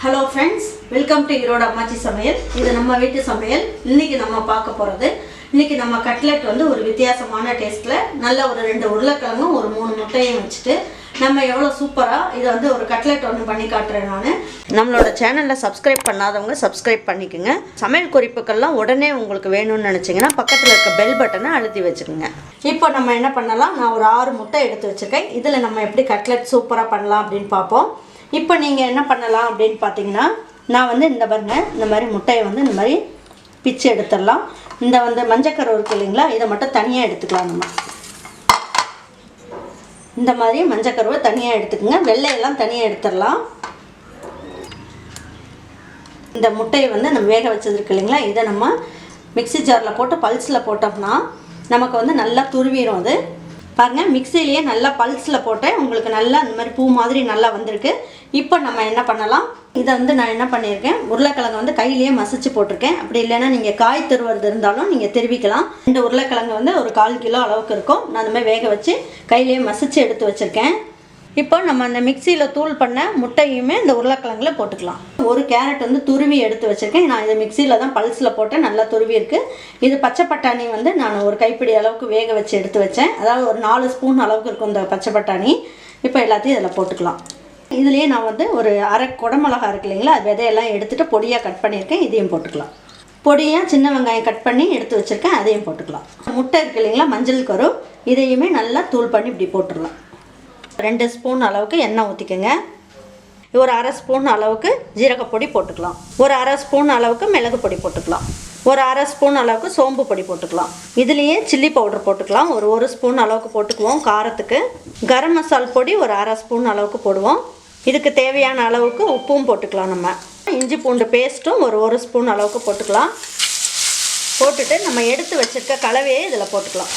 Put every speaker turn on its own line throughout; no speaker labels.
Hello friends, welcome to Erode அம்மாச்சி சமையல். இது நம்ம வீட்டு சமையல். இன்றைக்கி நம்ம பார்க்க போகிறது, இன்றைக்கி நம்ம கட்லெட் வந்து ஒரு வித்தியாசமான டேஸ்ட்டில் நல்ல ஒரு 2 உருளைக்கிழங்கும் ஒரு 3 முட்டையும் வச்சுட்டு நம்ம எவ்வளோ சூப்பராக இதை வந்து ஒரு கட்லெட் ஒன்று பண்ணி காட்டுறேன். நான் நம்மளோட சேனலில் சப்ஸ்கிரைப் பண்ணாதவங்க சப்ஸ்கிரைப் பண்ணிக்கோங்க. சமையல் குறிப்புக்கள்லாம் உடனே உங்களுக்கு வேணும்னு நினச்சிங்கன்னா பக்கத்தில் இருக்க பெல் பட்டனை அழுத்தி வச்சுக்கோங்க. இப்போ நம்ம என்ன பண்ணலாம், நான் ஒரு 6 முட்டை எடுத்து வச்சுருக்கேன். இதில் நம்ம எப்படி கட்லெட் சூப்பராக பண்ணலாம் அப்படின்னு பார்ப்போம். இப்போ நீங்கள் என்ன பண்ணலாம் அப்படின்னு பார்த்தீங்கன்னா, நான் வந்து இந்த பாருங்க, இந்த மாதிரி முட்டையை வந்து இந்த மாதிரி பிச்சு எடுத்துடலாம். இந்த வந்து மஞ்சக்கரு இருக்குது இல்லைங்களா, இதை மட்டும் தனியாக எடுத்துக்கலாம். நம்ம இந்த மாதிரி மஞ்சக்கருவை தனியாக எடுத்துக்கோங்க, வெள்ளையெல்லாம் தனியாக எடுத்துடலாம். இந்த முட்டையை வந்து நம்ம வேக வச்சதுருக்கு இல்லைங்களா, இதை நம்ம மிக்ஸி ஜாரில் போட்டு பல்ஸில் போட்டோம்னா நமக்கு வந்து நல்லா துருவிடும். அது பாருங்கள், மிக்சிலேயே நல்லா பல்ஸில் போட்டேன், உங்களுக்கு நல்லா இந்த மாதிரி பூ மாதிரி நல்லா வந்திருக்கு. இப்போ நம்ம என்ன பண்ணலாம், இதை வந்து நான் என்ன பண்ணியிருக்கேன், உருளைக்கிழங்கு வந்து கையிலேயே மசிச்சு போட்டிருக்கேன். அப்படி இல்லைன்னா நீங்கள் காய் திருவுறது இருந்தாலும் நீங்கள் திருவிக்கலாம். இந்த உருளைக்கிழங்கு வந்து ஒரு 1/4 கிலோ அளவுக்கு இருக்கும். நான் அந்த மாதிரி வேக வச்சு கையிலேயே மசிச்சு எடுத்து வச்சுருக்கேன். இப்போ நம்ம அந்த மிக்சியில் தூள் பண்ண முட்டையுமே இந்த உருளைக்கிழங்குல போட்டுக்கலாம். ஒரு கேரட் வந்து துருவி எடுத்து வச்சுருக்கேன். நான் இதை மிக்சியில் தான் பல்ஸில் போட்டேன், நல்லா துருவி இருக்குது. இது பச்சை பட்டாணி வந்து நான் ஒரு கைப்பிடி அளவுக்கு வேக வச்சு எடுத்து வச்சேன். அதாவது ஒரு 4 ஸ்பூன் அளவுக்கு இருக்கும் இந்த பச்சை பட்டாணி. இப்போ எல்லாத்தையும் இதில் போட்டுக்கலாம். இதுலேயே நான் வந்து ஒரு அரை குடமிளகா இருக்கு இல்லைங்களா, அது விதையெல்லாம் எடுத்துகிட்டு பொடியாக கட் பண்ணியிருக்கேன், இதையும் போட்டுக்கலாம். பொடியாக சின்ன வெங்காயம் கட் பண்ணி எடுத்து வச்சுருக்கேன், அதையும் போட்டுக்கலாம். முட்டை இருக்குது இல்லைங்களா, மஞ்சள் கரு, இதையுமே நல்லா தூள் பண்ணி இப்படி போட்டுடலாம். 2 ஸ்பூன் அளவுக்கு எண்ணெய் ஊற்றிக்கோங்க. ஒரு அரை ஸ்பூன் அளவுக்கு ஜீரகப்பொடி போட்டுக்கலாம். ஒரு அரை ஸ்பூன் அளவுக்கு மிளகு பொடி போட்டுக்கலாம். ஒரு அரை ஸ்பூன் அளவுக்கு சோம்பு பொடி போட்டுக்கலாம். இதுலேயே சில்லி பவுடர் போட்டுக்கலாம். ஒரு ஸ்பூன் அளவுக்கு போட்டுக்குவோம் காரத்துக்கு. கரம் மசால் பொடி ஒரு அரை ஸ்பூன் அளவுக்கு போடுவோம். இதுக்கு தேவையான அளவுக்கு உப்பும் போட்டுக்கலாம். நம்ம இஞ்சி பூண்டு பேஸ்ட்டும் ஒரு ஸ்பூன் அளவுக்கு போட்டுக்கலாம். போட்டுட்டு நம்ம எடுத்து வச்சுருக்க கலவையை இதில் போட்டுக்கலாம்.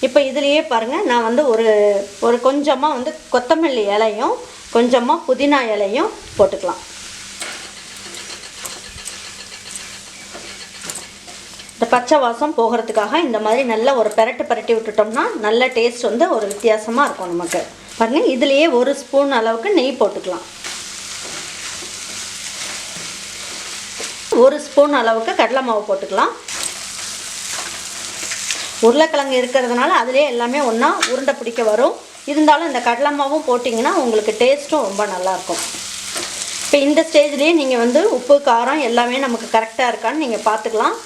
இப்போ இதுலேயே பாருங்கள், நான் வந்து ஒரு கொஞ்சமாக வந்து கொத்தமல்லி இலையும் கொஞ்சமாக புதினா இலையும் போட்டுக்கலாம். இந்த பச்சை வாசம் போகிறதுக்காக இந்த மாதிரி நல்லா ஒரு பரட்டி விட்டுட்டோம்னா நல்ல டேஸ்ட் வந்து ஒரு வித்தியாசமாக இருக்கும் நமக்கு. பாருங்கள், இதுலேயே 1 ஸ்பூன் அளவுக்கு நெய் போட்டுக்கலாம். 1 ஸ்பூன் அளவுக்கு கடலை மாவு போட்டுக்கலாம். உருளைக்கிழங்கு இருக்கிறதுனால அதிலே எல்லாமே ஒன்றா உருண்டை பிடிக்க வரும். இருந்தாலும் இந்த கடலை மாவும் போட்டிங்கன்னா உங்களுக்கு டேஸ்ட்டும் ரொம்ப நல்லாயிருக்கும். இப்போ இந்த ஸ்டேஜ்லேயே நீங்கள் வந்து உப்பு காரம் எல்லாமே நமக்கு கரெக்டாக இருக்கான்னு நீங்கள் பார்த்துக்கலாம்.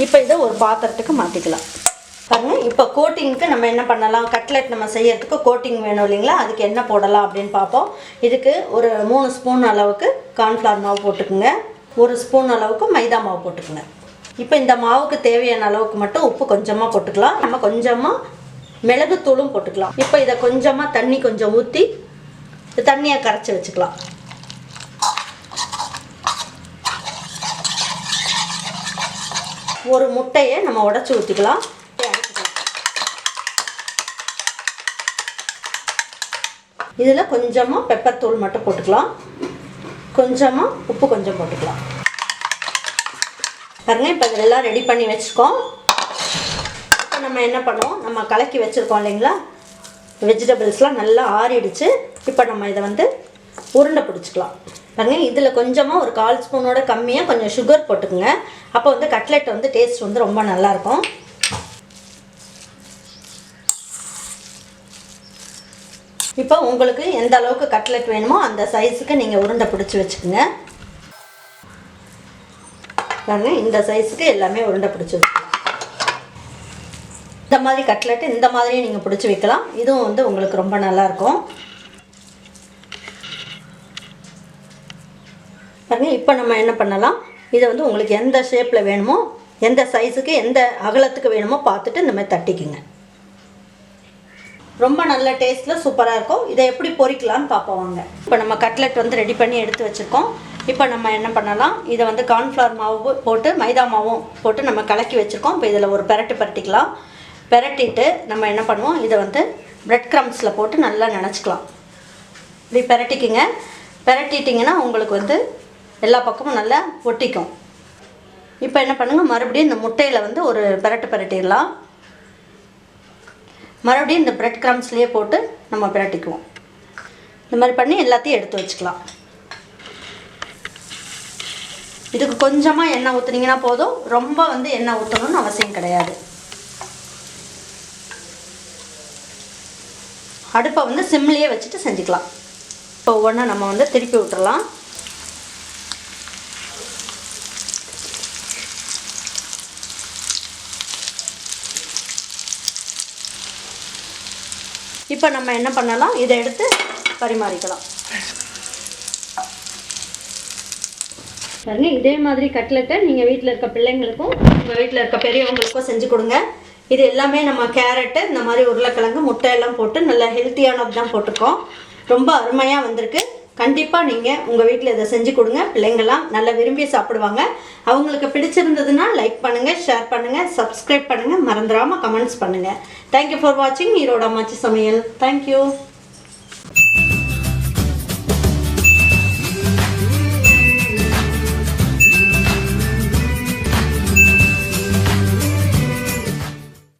இப்போ இதை ஒரு பாத்திரத்துக்கு மாற்றிக்கலாம். பாருங்கள், இப்போ கோட்டிங்க்கு நம்ம என்ன பண்ணலாம், கட்லெட் நம்ம செய்யறதுக்கு கோட்டிங் வேணும் இல்லைங்களா, அதுக்கு என்ன போடலாம் அப்படின்னு பார்ப்போம். இதுக்கு ஒரு 3 ஸ்பூன் அளவுக்கு கார்ன்ஃப்ளவர் மாவு போட்டுக்குங்க. 1 ஸ்பூன் அளவுக்கு மைதா மாவு போட்டுக்குங்க. இப்போ இந்த மாவுக்கு தேவையான அளவுக்கு மட்டும் உப்பு கொஞ்சமாக போட்டுக்கலாம். நம்ம கொஞ்சமாக மிளகுத்தூளும் போட்டுக்கலாம். இப்போ இதை கொஞ்சமாக தண்ணி கொஞ்சம் ஊற்றி தண்ணியை கரைச்சி வச்சுக்கலாம். ஒரு முட்டையை நம்ம உடைச்சி ஊற்றிக்கலாம். இதில் கொஞ்சமாக பெப்பர் தூள் மட்டும் போட்டுக்கலாம். கொஞ்சமாக உப்பு கொஞ்சம் போட்டுக்கலாம். பாருங்கள், இப்போ இதெல்லாம் ரெடி பண்ணி வச்சுருக்கோம். இப்போ நம்ம என்ன பண்ணுவோம், நம்ம கலக்கி வச்சுருக்கோம் இல்லைங்களா, வெஜிடபிள்ஸ்லாம் நல்லா ஆறிடுச்சு. இப்போ நம்ம இதை வந்து உருண்டை பிடிச்சிக்கலாம். பாருங்கள், இதில் கொஞ்சமாக ஒரு 1/4 ஸ்பூனோட கம்மியாக கொஞ்சம் சுகர் போட்டுக்குங்க. அப்போ வந்து கட்லெட் வந்து டேஸ்ட் வந்து ரொம்ப நல்லாயிருக்கும். இப்போ உங்களுக்கு எந்த அளவுக்கு கட்லெட் வேணுமோ அந்த சைஸுக்கு நீங்கள் உருண்டை பிடிச்சி வச்சுக்கோங்க. பாருங்கள், இந்த சைஸுக்கு எல்லாமே உருண்டை பிடிச்சி வச்சுக்கலாம். இந்த மாதிரி கட்லெட்டு இந்த மாதிரியே நீங்கள் பிடிச்சி வைக்கலாம். இதுவும் வந்து உங்களுக்கு ரொம்ப நல்லாயிருக்கும். பாருங்கள், இப்போ நம்ம என்ன பண்ணலாம், இதை வந்து உங்களுக்கு எந்த ஷேப்பில் வேணுமோ, எந்த சைஸுக்கு எந்த அகலத்துக்கு வேணுமோ பார்த்துட்டு இந்த மாதிரி தட்டிக்குங்க. ரொம்ப நல்ல டேஸ்ட்டில் சூப்பராக இருக்கும். இதை எப்படி பொரிக்கலான்னு பார்ப்போம் வாங்க. இப்போ நம்ம கட்லெட் வந்து ரெடி பண்ணி எடுத்து வச்சுருக்கோம். இப்போ நம்ம என்ன பண்ணலாம், இதை வந்து கார்ன்ஃப்ளவர் மாவு போட்டு மைதா மாவும் போட்டு நம்ம கலக்கி வச்சுருக்கோம். இப்போ இதில் ஒரு பரட்டிக்கலாம். பரட்டிட்டு நம்ம என்ன பண்ணுவோம், இதை வந்து பிரெட் க்ரம்ஸில் போட்டு நல்லா நினச்சிக்கலாம். இப்படி பரட்டிக்குங்க. பரட்டிட்டிங்கன்னா உங்களுக்கு வந்து எல்லா பக்கமும் நல்லா ஒட்டிக்கும். இப்போ என்ன பண்ணுங்கள், மறுபடியும் இந்த முட்டையில் வந்து ஒரு பரட்டிடலாம். மறுபடியும் இந்த பிரெட் கிரம்ஸ்லேயே போட்டு நம்ம பிரட்டிக்குவோம். இந்த மாதிரி பண்ணி எல்லாத்தையும் எடுத்து வச்சுக்கலாம். இதுக்கு கொஞ்சமாக எண்ணெய் ஊற்றுனீங்கன்னா போதும், ரொம்ப வந்து எண்ணெய் ஊற்றணும்னு அவசியம் கிடையாது. அடுப்பை வந்து சிம்லேயே வச்சுட்டு செஞ்சுக்கலாம். இப்போ ஒவ்வொன்றா நம்ம வந்து திருப்பி விட்டுறலாம். இப்போ நம்ம என்ன பண்ணலாம், இதை எடுத்து பரிமாறிக்கலாம். பாருங்க, இதே மாதிரி கட்லெட்டை நீங்கள் வீட்டில் இருக்க பிள்ளைங்களுக்கும் உங்கள் வீட்டில் இருக்க பெரியவங்களுக்கும் செஞ்சு கொடுங்க. இது எல்லாமே நம்ம கேரட்டு, இந்த மாதிரி உருளைக்கிழங்கு, முட்டை எல்லாம் போட்டு நல்லா ஹெல்த்தியானது தான் போட்டிருக்கோம். ரொம்ப அருமையாக வந்திருக்கு. கண்டிப்பாக நீங்கள் உங்கள் வீட்டில் இதை செஞ்சு கொடுங்க. பிள்ளைங்கள்லாம் நல்லா விரும்பி சாப்பிடுவாங்க. அவங்களுக்கு பிடிச்சிருந்ததுன்னா லைக் பண்ணுங்கள், ஷேர் பண்ணுங்கள், சப்ஸ்கிரைப் பண்ணுங்கள், மறந்துடாமல் கமெண்ட்ஸ் பண்ணுங்கள். தேங்க்யூ ஃபார் வாட்சிங் ஈரோடு அம்மாச்சி சமையல். தேங்க்யூ.